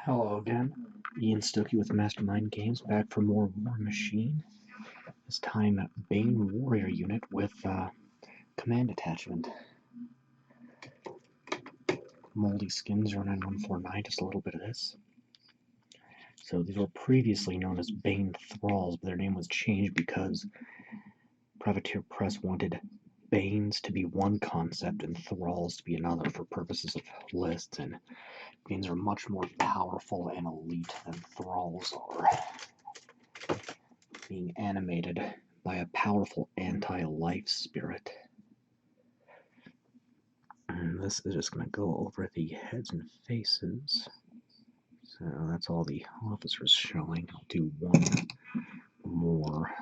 Hello again, Ian Stokey with Mastermind Games, back for more Warmachine. This time, Bane Warrior unit with command attachment. Moldy skin 09149, just a little bit of this. So these were previously known as Bane Thralls, but their name was changed because Privateer Press wanted Banes to be one concept and Thralls to be another for purposes of lists, and Banes are much more powerful and elite than Thralls are, being animated by a powerful anti-life spirit. And this is just going to go over the heads and faces. So that's all the officers showing. I'll do one more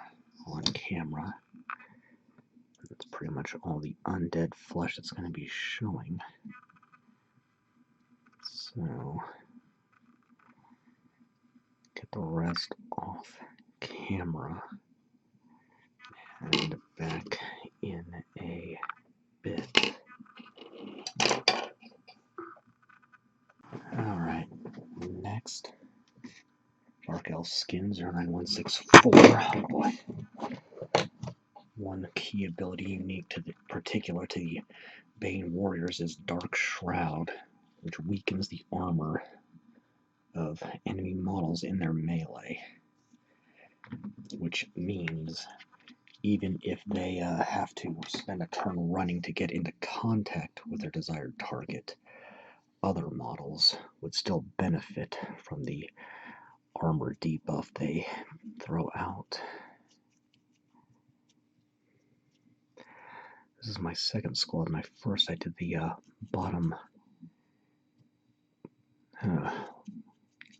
on camera. That's pretty much all the undead flesh that's going to be showing. So get the rest off camera and back in a bit. Alright, next. Dark Elf Skin 09164. Oh boy. One key ability unique to the particular to the Bane Warriors is Dark Shroud, which weakens the armor of enemy models in their melee. Which means even if they have to spend a turn running to get into contact with their desired target, other models would still benefit from the armor debuff they throw out. This is my second squad. My first, I did the bottom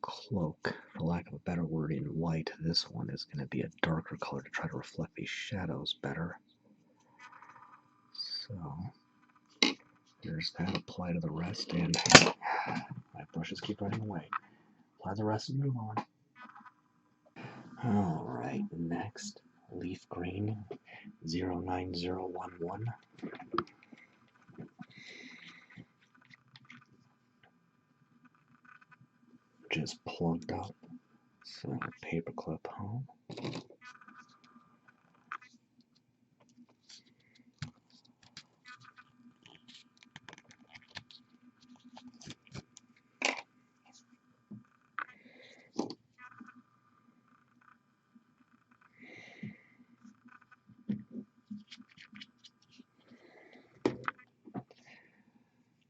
cloak, for lack of a better word, in white. This one is going to be a darker color to try to reflect these shadows better. So there's that. Apply to the rest, and my brushes keep running away. Apply the rest and move on. Alright, next, Leaf Green 09011. Just plugged up. So paperclip home.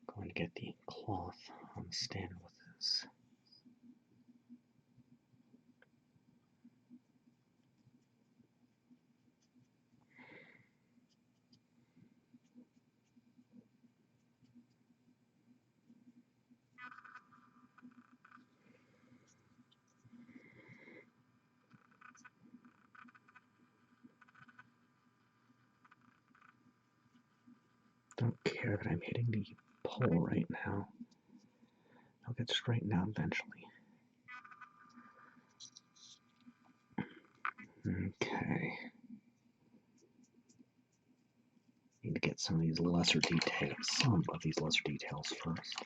Going to get the cloth on the stand with this. Don't care that I'm hitting the pole right now. I'll get straightened out eventually. Okay. Need to get some of these lesser details first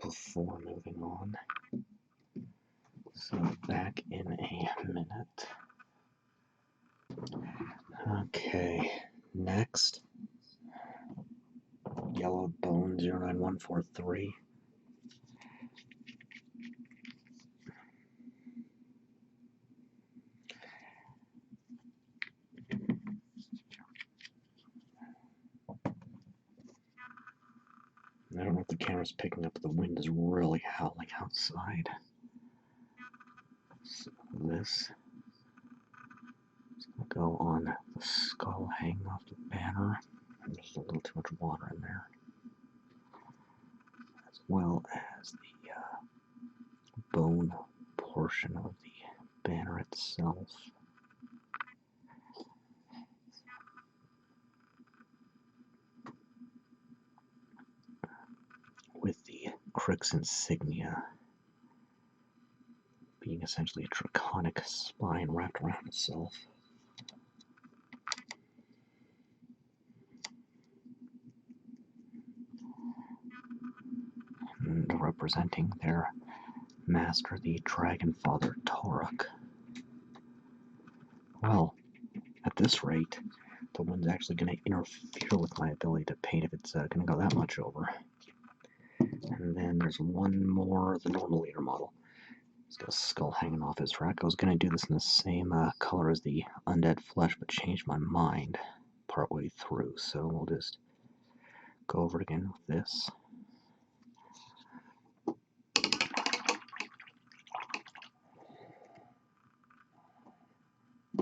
before moving on. So back in a minute. Okay, next. Yellow Bone 09143. I don't know if the camera's picking up, but the wind is really howling outside. So this is going to go on the skull hanging off the banner. There's a little too much water in there. As well as the bone portion of the banner itself. With the Cryx insignia being essentially a draconic spine wrapped around itself. And representing their master the Dragon Father Toruk. Well, at this rate, the wind's actually going to interfere with my ability to paint if it's going to go that much over. And then there's one more, the normal leader model. He's got a skull hanging off his rack. I was going to do this in the same color as the undead flesh, but changed my mind partway through, so we'll just go over it again with this.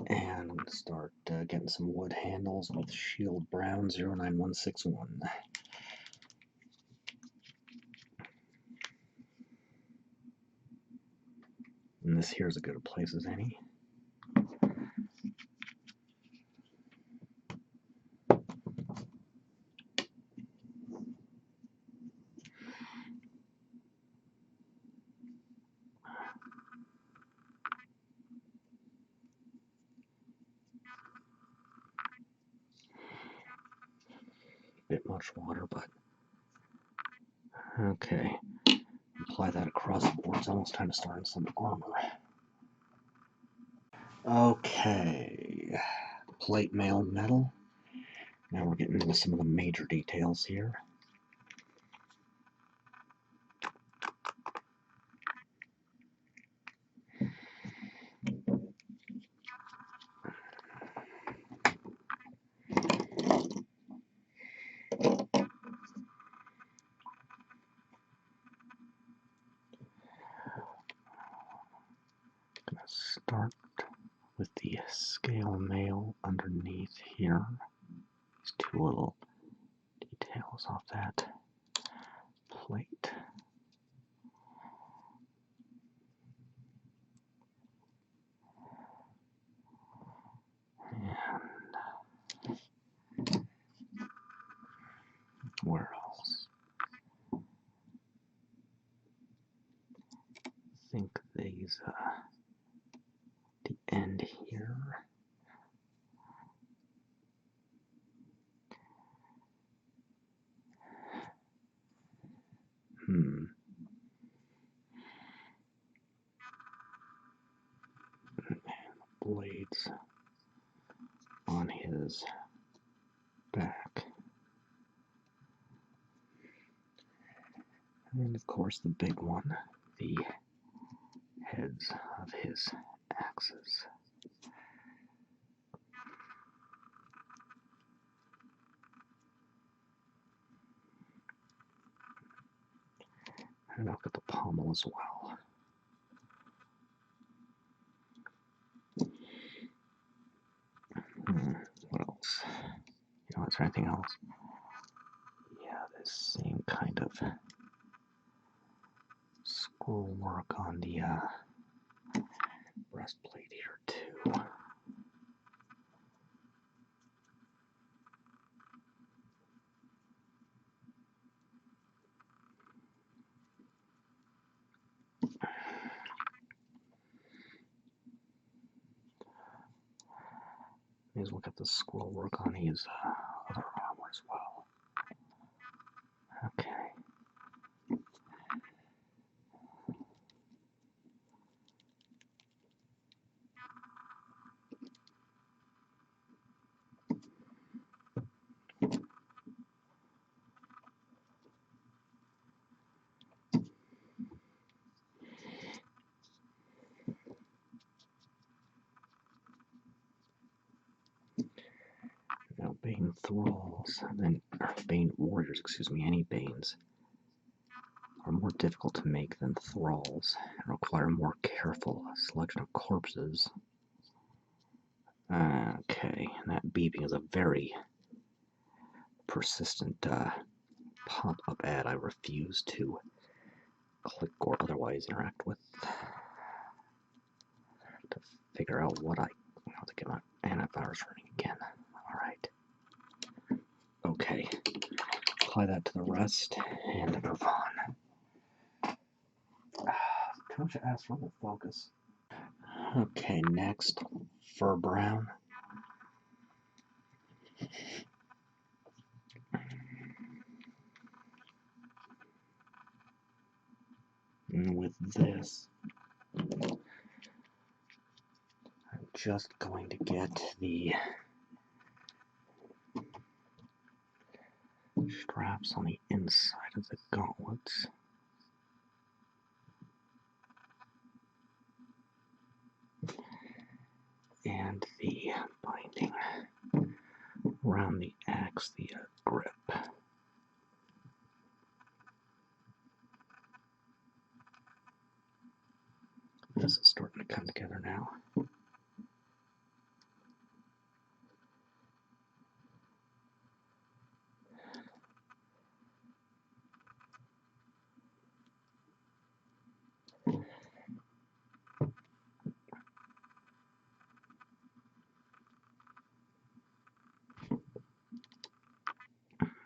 And start getting some wood handles with Shield Brown 09161. And this here's as good a place as any. Bit much water, but okay. Apply that across the board. It's almost time to start on some armor. Okay. Plate mail metal. Now we're getting into some of the major details here. Gonna start with the scale mail underneath here. These two little details off that plate. And where else? I think these the end here. And blades on his back. And of course the big one, the heads of his axes. And I'll get the pommel as well. What else? You know, is there anything else? Yeah, this same kind of scroll work on the breastplate here too. May as well get the scroll work on his other armor as well. Okay. Now, Bane Thralls, and Bane Warriors, excuse me, any Banes are more difficult to make than Thralls and require a more careful selection of corpses. Okay, and that beeping is a very persistent pop-up ad I refuse to click or otherwise interact with to figure out what I have to get my antivirus running again. Alright. Okay. Apply that to the rest and move on. Too much asphalt focus. Okay, next, fur brown. With with this. I'm just going to get the straps on the inside of the gauntlets. And the binding around the axe, the grip. This is starting to come together now.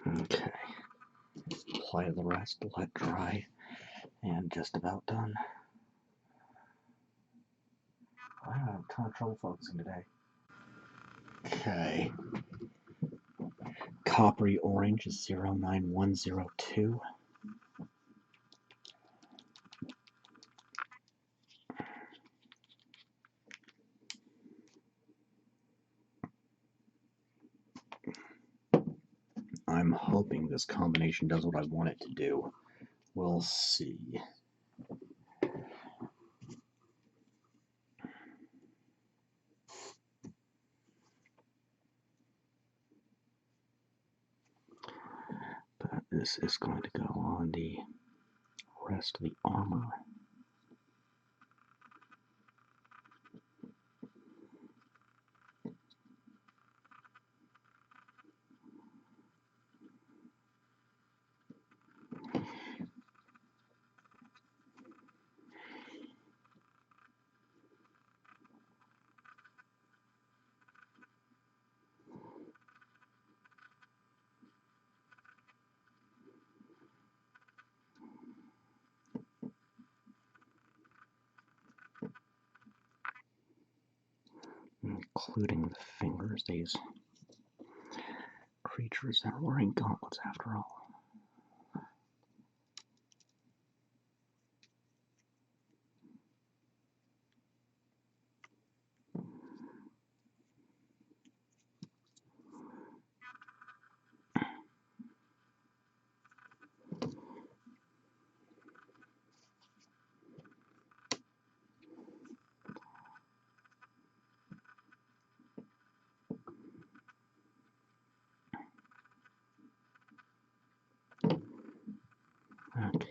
Okay, apply the rest, let dry, and just about done. I have a ton of trouble focusing today. Okay, Coppery orange is 09102. I'm hoping this combination does what I want it to do. We'll see. But this is going to go on the rest of the armor. Including the fingers, these creatures that are wearing gauntlets after all. Okay.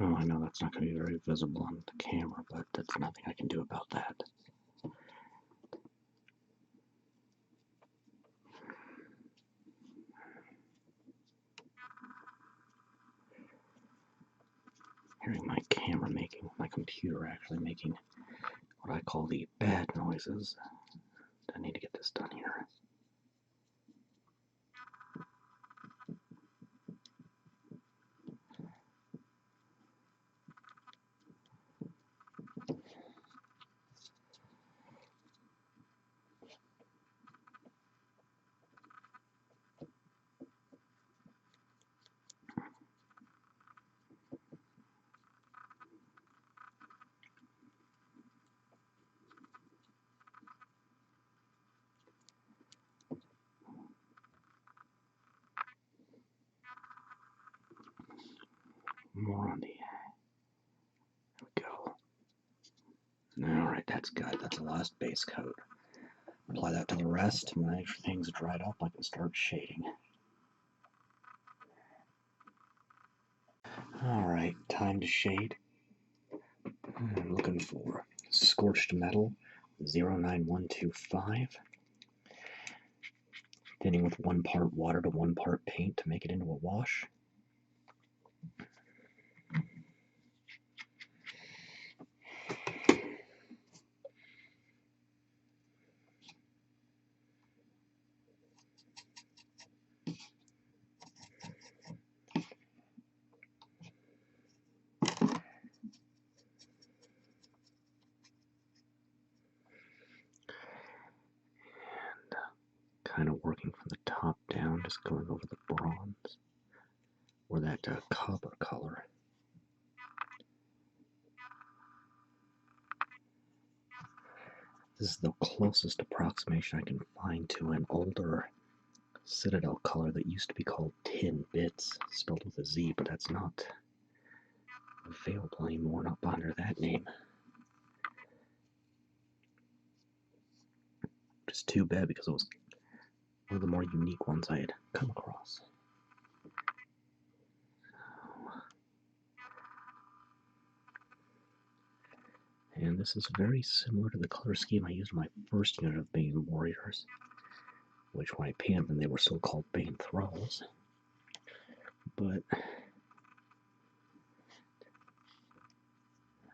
Oh, I know that's not going to be very visible on the camera, but that's nothing I can do about that. Hearing my camera making, my computer actually making what I call the bad noises. I need to get this done here. More on the... There we go. Alright, that's good. That's the last base coat. Apply that to the rest. When everything's dried up, I can start shading. Alright, time to shade. I'm looking for Scorched Metal 09125. Thinning with 1 part water to 1 part paint to make it into a wash. Kind of working from the top down, just going over the bronze or that copper color. This is the closest approximation I can find to an older Citadel color that used to be called Tin Bits, spelled with a Z, but that's not available anymore, not under that name. Just too bad because it was one of the more unique ones I had come across. And this is very similar to the color scheme I used in my first unit of Bane Warriors, which when I painted them they were still called Bane Thralls. But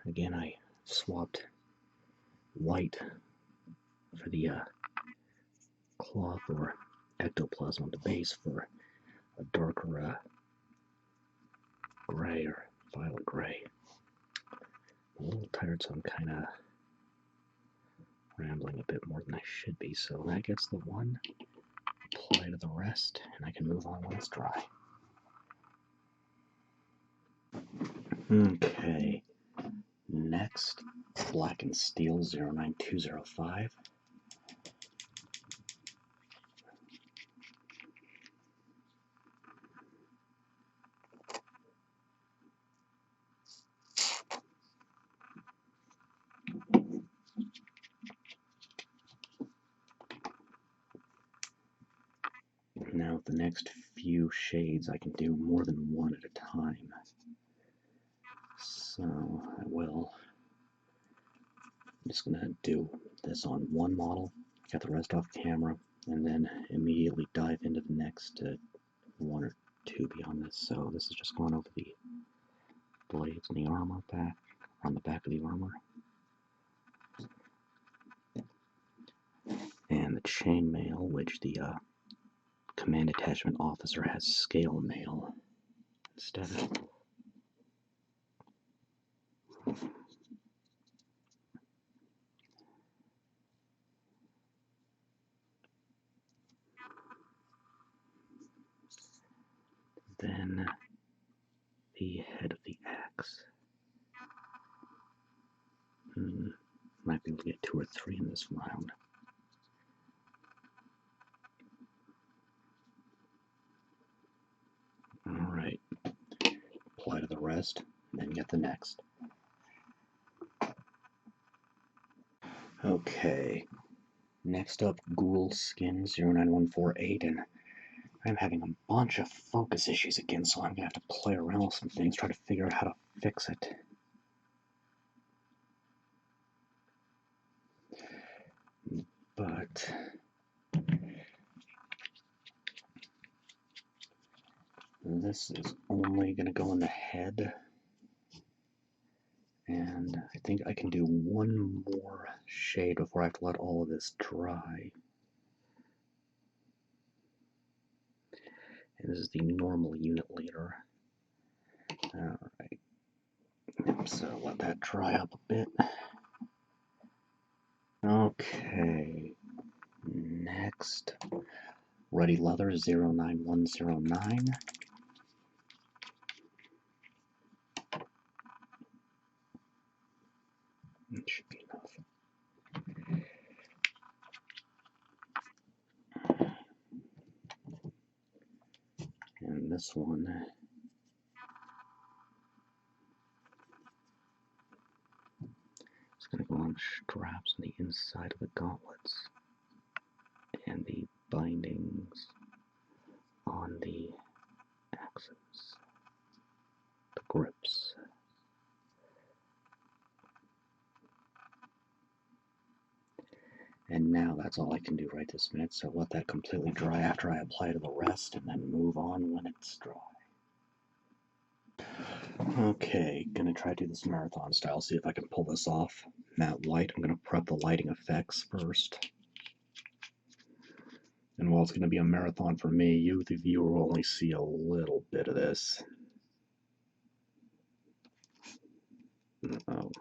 again, I swapped white for the cloth or ectoplasm on the base for a darker gray or violet gray. I'm a little tired, so I'm kind of rambling a bit more than I should be, so that gets the one, apply to the rest, and I can move on when it's dry. Okay, next, Blackened Steel 09205. Now, the next few shades I can do more than one at a time. So I will. I'm just going to do this on one model, get the rest off camera, and then immediately dive into the next one or two beyond this. So this is just going over the blades and the armor back, on the back of the armor. And the chainmail, which the command attachment officer has scale mail instead of. Then the head of the axe. Might be able to get 2 or 3 in this round. Alright, apply to the rest, then get the next. Okay, next up, Ghoul Skin 09148, and I'm having a bunch of focus issues again, so I'm going to have to play around with some things, try to figure out how to fix it. But this is only going to go in the head, and I think I can do one more shade before I have to let all of this dry. And this is the normal unit leader. Alright, so let that dry up a bit. Okay, next, Ruddy Leather 09109. That should be enough. And this one, it's going to go on the straps on the inside of the gauntlets and the bindings on the axes, the grip. And now that's all I can do right this minute, so let that completely dry after I apply to the rest, and then move on when it's dry. Okay, gonna try to do this marathon style, see if I can pull this off. Matte white, I'm gonna prep the lighting effects first. And while it's gonna be a marathon for me, you, the viewer, will only see a little bit of this. Oh.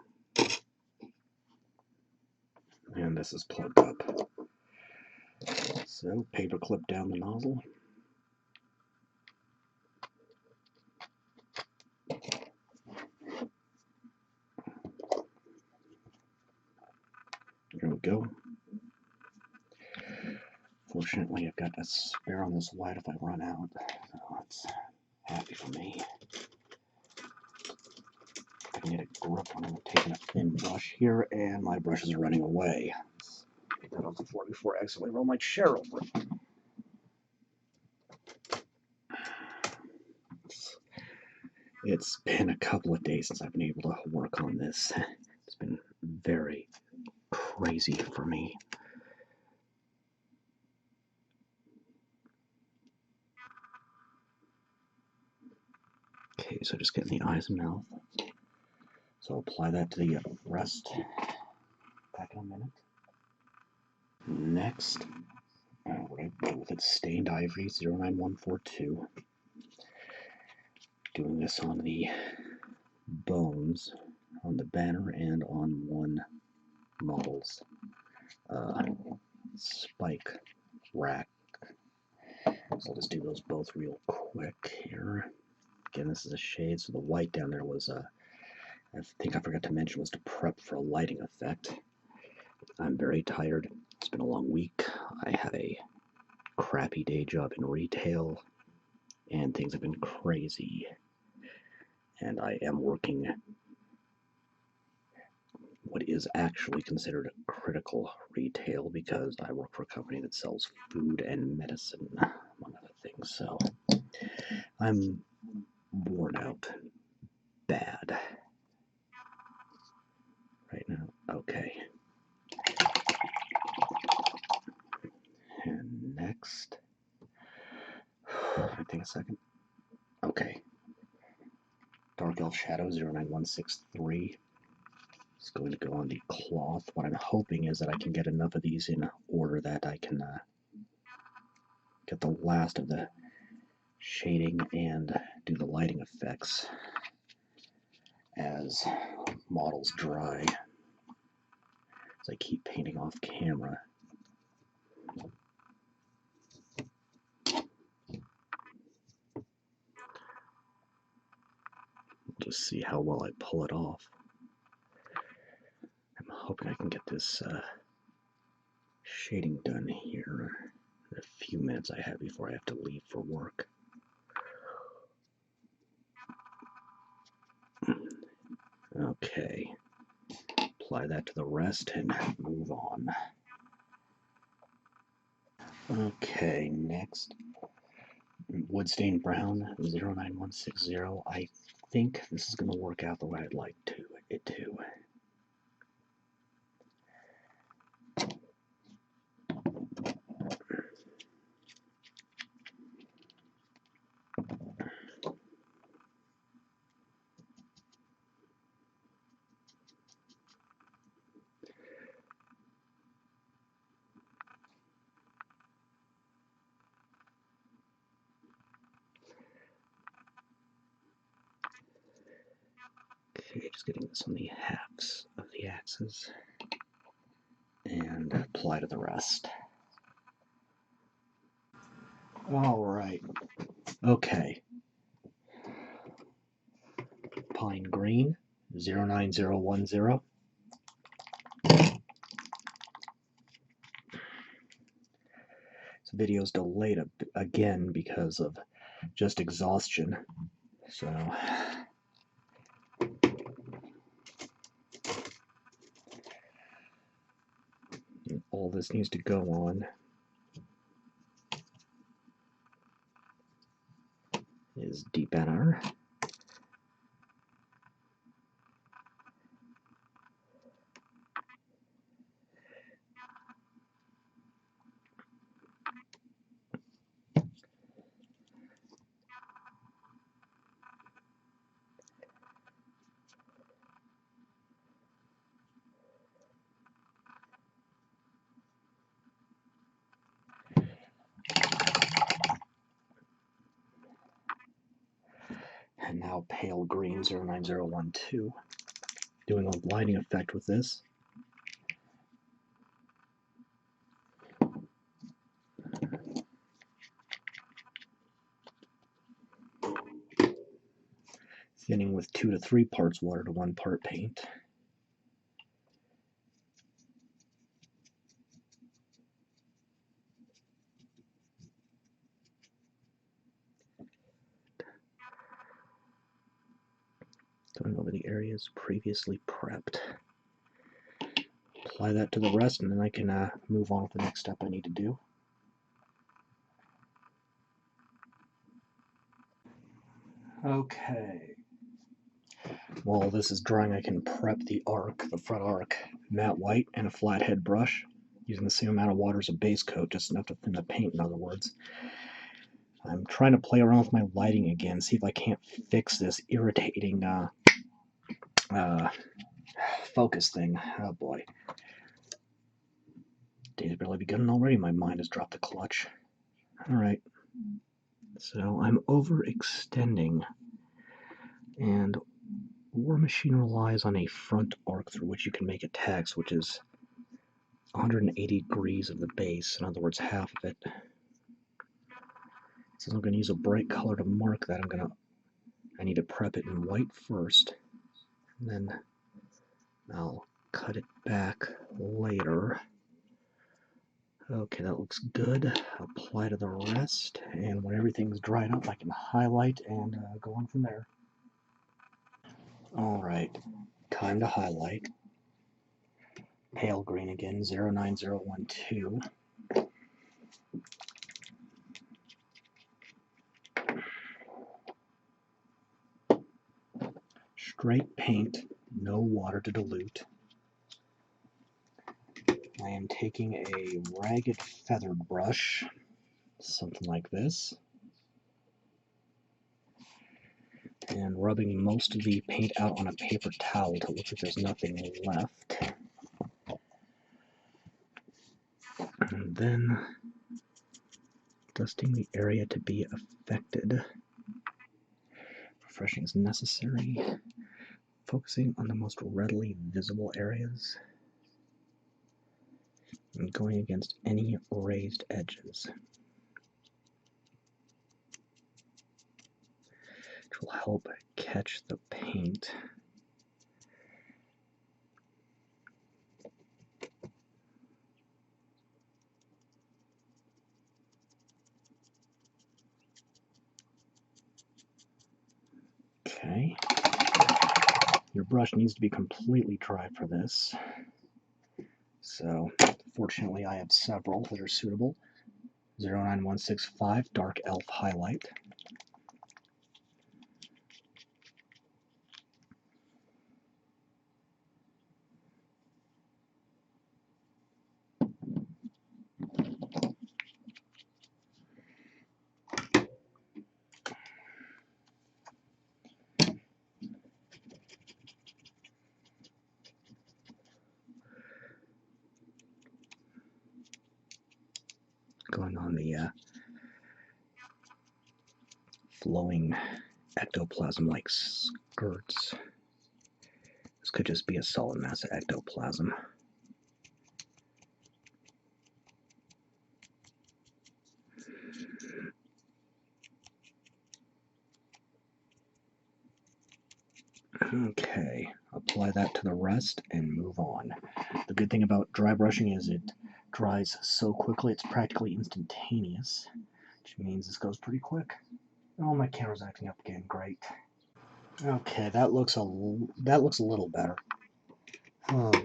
And this is plugged up. So, paper clip down the nozzle. There we go. Fortunately, I've got a spare on this white if I run out, so that's happy for me. I can get a grip when I'm taking a thin brush here, and my brushes are running away. Let's get that off the floor before I accidentally roll my chair over it. It's been a couple of days since I've been able to work on this. It's been very crazy for me. Okay, so just getting the eyes and mouth. So I'll apply that to the rest. Back in a minute. Next, what I go with it, Stained Ivory 09142. Doing this on the bones, on the banner, and on one model's spike rack. So I'll just do those both real quick here. Again, this is a shade, so the white down there was, I think I forgot to mention, was to prep for a lighting effect. I'm very tired. It's been a long week. I had a crappy day job in retail, and things have been crazy. And I am working what is actually considered critical retail because I work for a company that sells food and medicine, among other things. So I'm worn out bad right now. Okay. And next, I take a second. Okay. Dark Elf Shadow 09163. It's going to go on the cloth. What I'm hoping is that I can get enough of these in order that I can get the last of the shading and do the lighting effects as models dry. As I keep painting off camera. Just see how well I pull it off. I'm hoping I can get this shading done here in a few minutes I have before I have to leave for work. Okay, apply that to the rest and move on. Okay, next, Woodstain Brown 09160. I think this is going to work out the way I'd like it to. Okay, just getting this on the halves of the axes and apply to the rest. Alright, okay. Pine Green 09010. This video's delayed again because of just exhaustion. So all this needs to go on is deep NR. And now pale green 09012. Doing a lighting effect with this. Thinning with 2 to 3 parts water to 1 part paint. Going over the areas previously prepped. Apply that to the rest, and then I can move on with the next step I need to do. Okay. While this is drying, I can prep the front arc, matte white, and a flathead brush, using the same amount of water as a base coat, just enough to thin the paint, in other words. I'm trying to play around with my lighting again, see if I can't fix this irritating focus thing. Oh boy. Day's barely begun already, my mind has dropped the clutch. Alright. So I'm overextending, and Warmachine relies on a front arc through which you can make attacks, which is 180 degrees of the base, in other words, half of it. Since I'm going to use a bright color to mark that, I need to prep it in white first, and then I'll cut it back later. Okay, that looks good. Apply to the rest, and when everything's dried up, I can highlight and go on from there. Alright, time to highlight. Pale green again, 09012. Straight paint, no water to dilute. I am taking a ragged feathered brush, something like this, and rubbing most of the paint out on a paper towel to look like there's nothing left. And then dusting the area to be affected. Refreshing is necessary. Focusing on the most readily visible areas and going against any raised edges, which will help catch the paint. Okay. Your brush needs to be completely dry for this. So, fortunately, I have several that are suitable. 09165 Dark Elf Highlight. Going on the flowing ectoplasm-like skirts. This could just be a solid mass of ectoplasm. Okay, apply that to the rest and move on. The good thing about dry brushing is it dries so quickly it's practically instantaneous, which means this goes pretty quick. Oh, my camera's acting up again. Great. Okay, that looks a little better.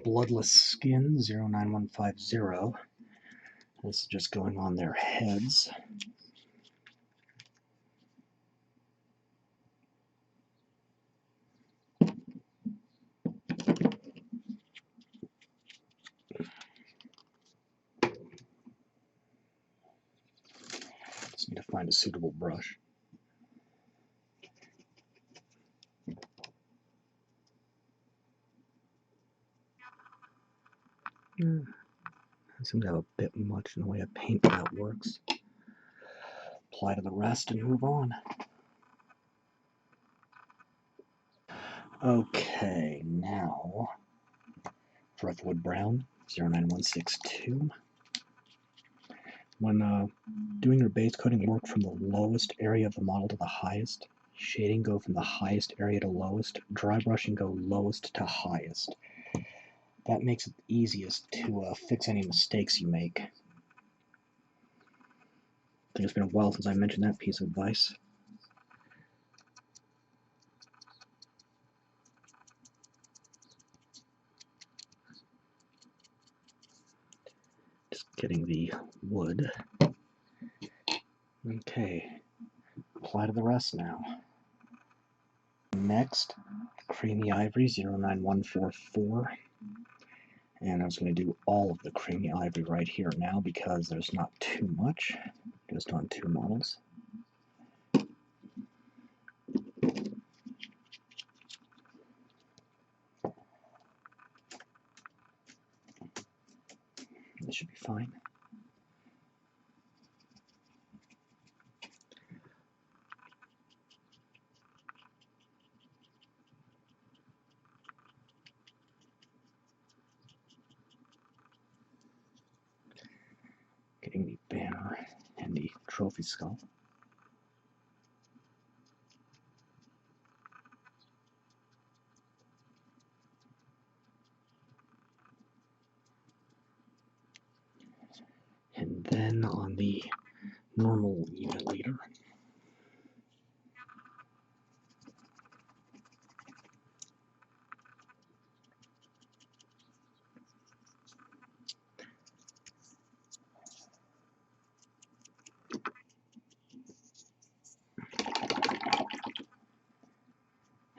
Bloodless Skin 09150. This is just going on their heads. Just need to find a suitable brush. I seem to have a bit much in the way of paint, but that works. Apply to the rest and move on. Okay, now Driftwood Brown 09162. When doing your base coating, work from the lowest area of the model to the highest. Shading, go from the highest area to lowest. Dry brushing, go lowest to highest. That makes it easiest to fix any mistakes you make. I think it's been a while since I mentioned that piece of advice. Just getting the wood. Okay, apply to the rest now. Next, Creamy Ivory 09144. And I was going to do all of the Creamy Ivory right here now because there's not too much, just on 2 models. This should be fine. Getting the banner and the trophy skull. And then on the normal unit leader,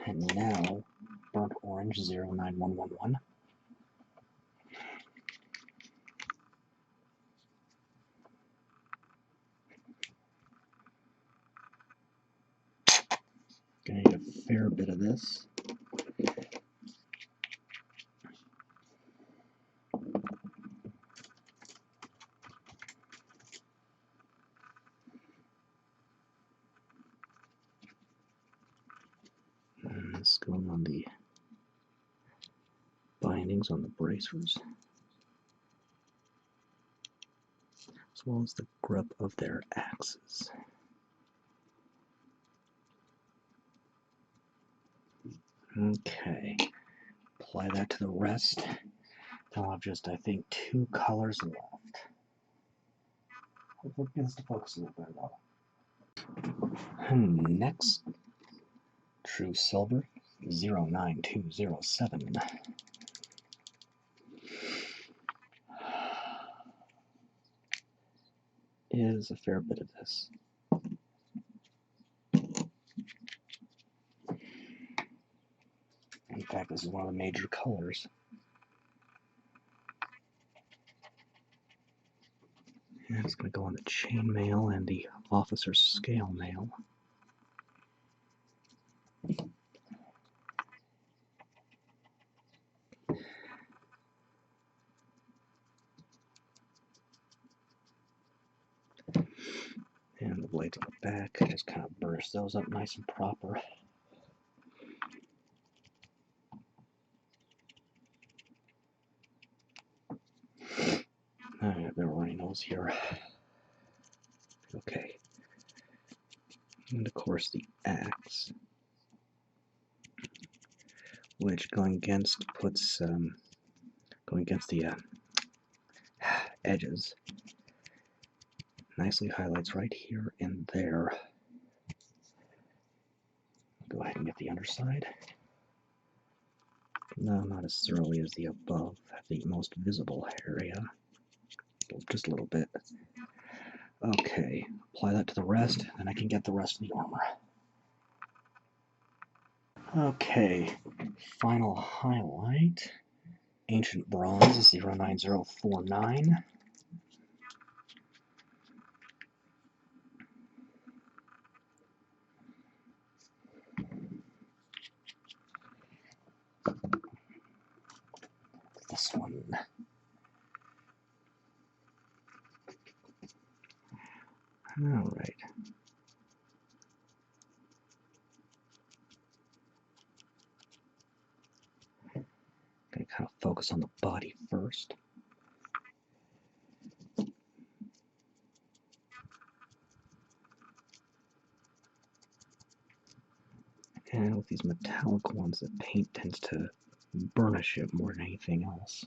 and now Burnt Orange 09111. Gonna need a fair bit of this. And this going on the bindings on the bracers, as well as the grip of their axes. Okay, apply that to the rest. I'll have just, I think, 2 colors left. Hopefully it begins to focus a little bit though. And next, True Silver 09207. Is a fair bit of this. In fact, this is one of the major colors. And it's going to go on the chainmail and the officer's scale mail. And the blades on the back, just kind of burst those up nice and proper. There were any those here. Okay. And of course the axe, which going against puts going against the edges, nicely highlights right here and there. Go ahead and get the underside. No, not as thoroughly as the above, the most visible area. Just a little bit. Okay, apply that to the rest, and I can get the rest of the armor. Okay, final highlight. Ancient Bronze 09049. This one. All right. focus on the body first. And with these metallic ones, the paint tends to burnish it more than anything else.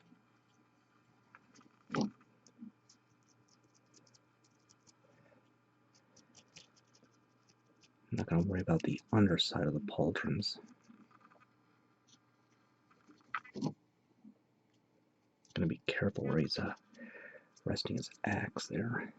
I'm not going to worry about the underside of the pauldrons. I'm going to be careful where he's resting his axe there.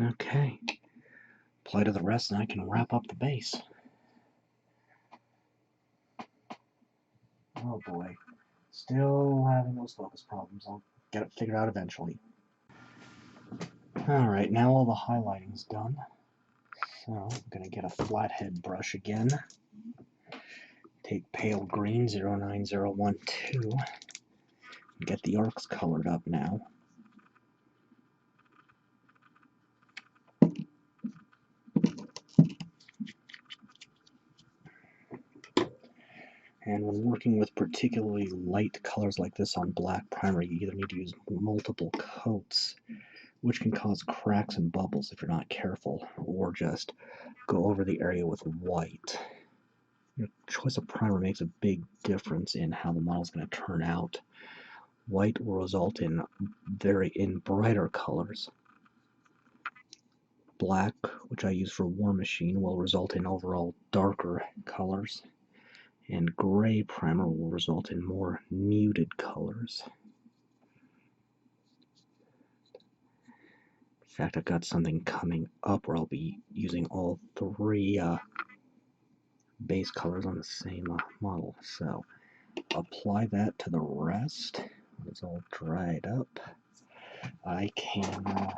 Okay, apply to the rest and I can wrap up the base. Oh boy, still having those focus problems. I'll get it figured out eventually. Alright, now all the highlighting's done. So I'm going to get a flathead brush again. Take pale green 09012 and get the arcs colored up now. And when working with particularly light colors like this on black primer, you either need to use multiple coats, which can cause cracks and bubbles if you're not careful, or just go over the area with white. Your choice of primer makes a big difference in how the model is going to turn out. White will result in brighter colors. Black, which I use for Warmachine, will result in overall darker colors. And gray primer will result in more muted colors. In fact, I've got something coming up where I'll be using all three base colors on the same model. So apply that to the rest. When it's all dried up, I can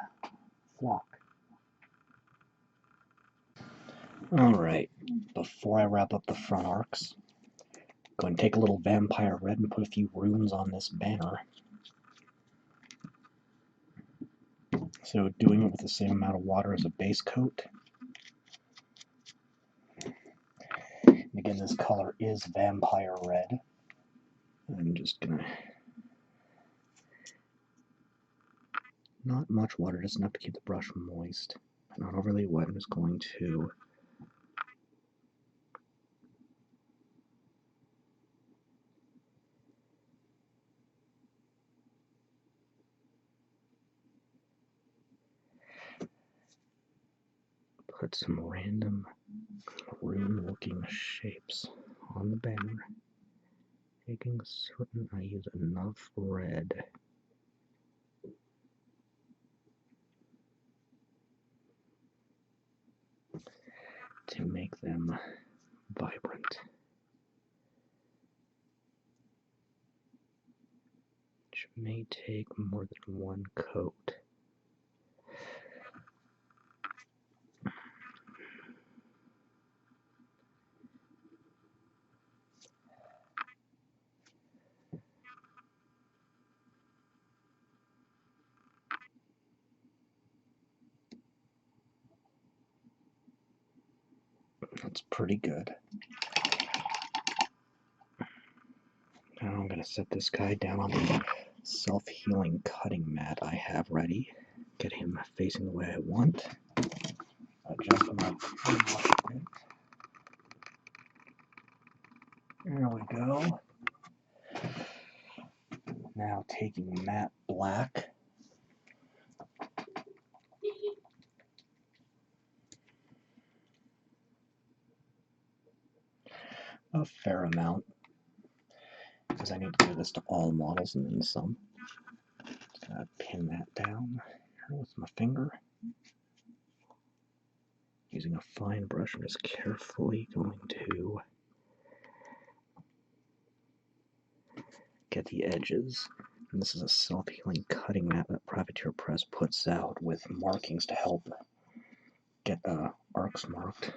flock. Alright, before I wrap up the front arcs, go and take a little vampire red and put a few runes on this banner. So doing it with the same amount of water as a base coat. And again, this color is vampire red. I'm just gonna... Not much water, just enough to keep the brush moist. Not overly wet. I'm just going to put some random rune-looking shapes on the banner, making certain I use enough red to make them vibrant, which may take more than one coat. That's pretty good. Now I'm going to set this guy down on the self-healing cutting mat I have ready. Get him facing the way I want. Adjust him up a bit. There we go. Now taking matte black. A fair amount, because I need to do this to all models and then some. Just gotta pin that down here with my finger. Using a fine brush, I'm just carefully going to get the edges. And this is a self-healing cutting mat that Privateer Press puts out with markings to help get arcs marked.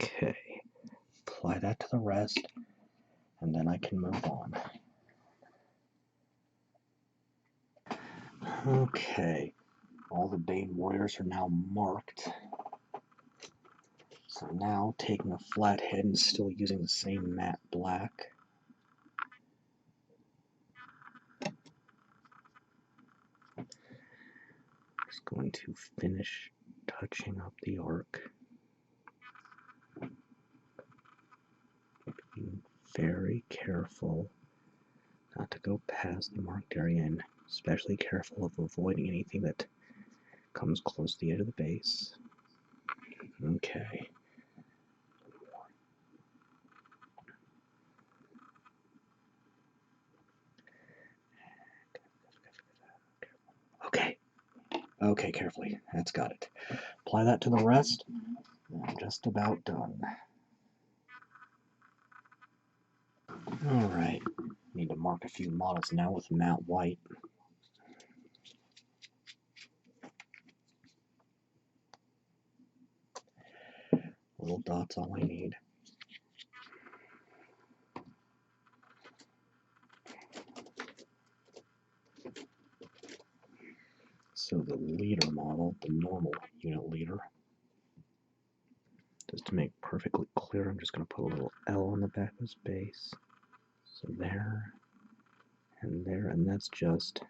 Okay, apply that to the rest, and then I can move on. Okay, all the Bane Warriors are now marked. So now, taking a flat head and still using the same matte black, just going to finish touching up the arc. Being very careful not to go past the marked area, and especially careful of avoiding anything that comes close to the edge of the base. Okay. Okay, carefully. That's got it. Apply that to the rest. I'm just about done. Alright. Need to mark a few models now with matte white. Little dots, all I need. So the leader model, the normal unit leader, just to make perfectly clear, I'm just going to put a little L on the back of his base. So there, and that's just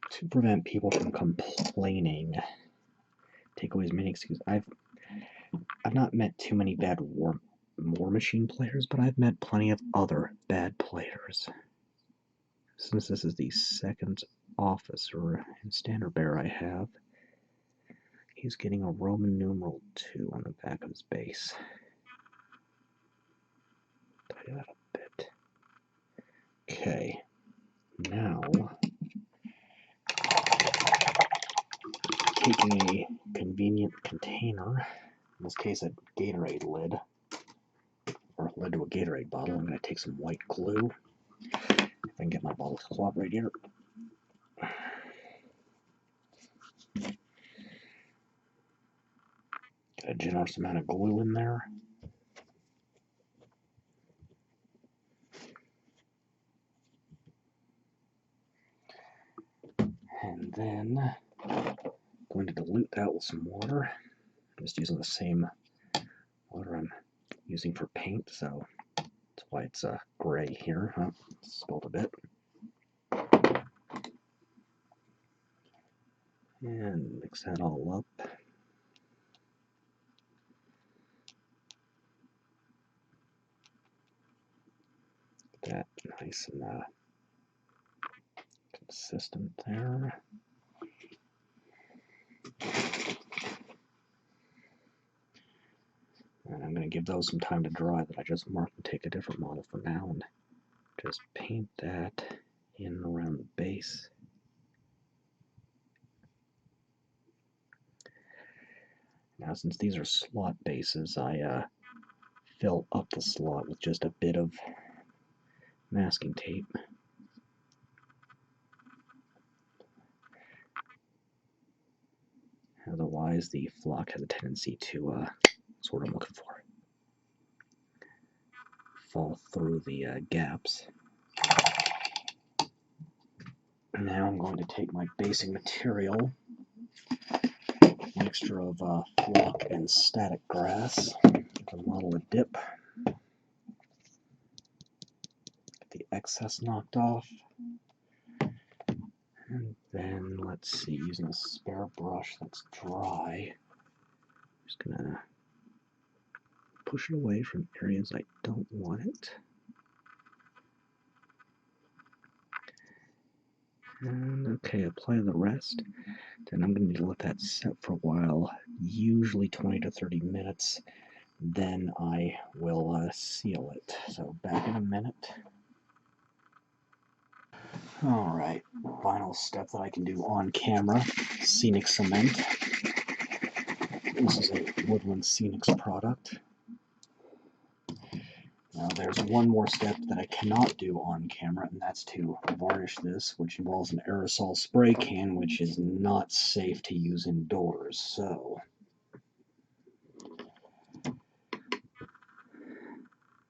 to prevent people from complaining. Take away as many excuses. I've not met too many bad Warmachine players, but I've met plenty of other bad players. Since this is the second officer and standard bearer I have, he's getting a Roman numeral 2 on the back of his base. Tidy that up a bit. Okay, now taking a convenient container, in this case a Gatorade lid, or lid to a Gatorade bottle. I'm going to take some white glue, if I can get my bottle to cooperate here. Get a generous amount of glue in there. And then I'm going to dilute that with some water. I'm just using the same water I'm using for paint, so that's why it's gray here. Spilled a bit. And mix that all up. Get that nice and consistent there. And I'm going to give those some time to dry that I just marked and take a different model for now and just paint that in around the base. Now, since these are slot bases, I fill up the slot with just a bit of masking tape. Otherwise, the flock has a tendency to, that's what I'm looking for, fall through the gaps. Now I'm going to take my basing material, mixture of flock and static grass, to model a dip. Get the excess knocked off. And then, let's see, using a spare brush that's dry, I'm just going to push it away from areas I don't want it. And okay, apply the rest. Then I'm going to need to let that set for a while, usually 20 to 30 minutes. Then I will seal it. So back in a minute. Alright, final step that I can do on camera, Scenic Cement. This is a Woodland Scenics product. Now there's one more step that I cannot do on camera, and that's to varnish this, which involves an aerosol spray can, which is not safe to use indoors. So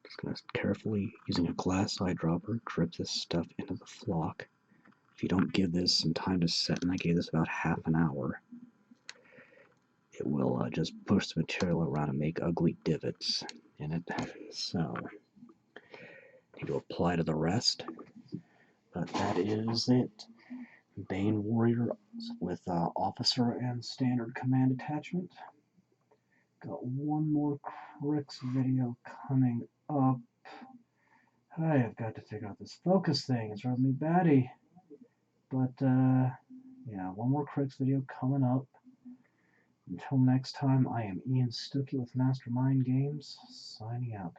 just going to carefully, using a glass eyedropper, drip this stuff into the flock. If you don't give this some time to set, and I gave this about half an hour, it will just push the material around and make ugly divots in it. So need to apply to the rest, but that is it. Bane Warriors with officer and standard command attachment. Got one more Cryx video coming up. I've got to figure out this focus thing. It's driving me batty. But yeah, one more Cryx video coming up. Until next time, I am Ian Stuckey with Mastermind Games, signing out.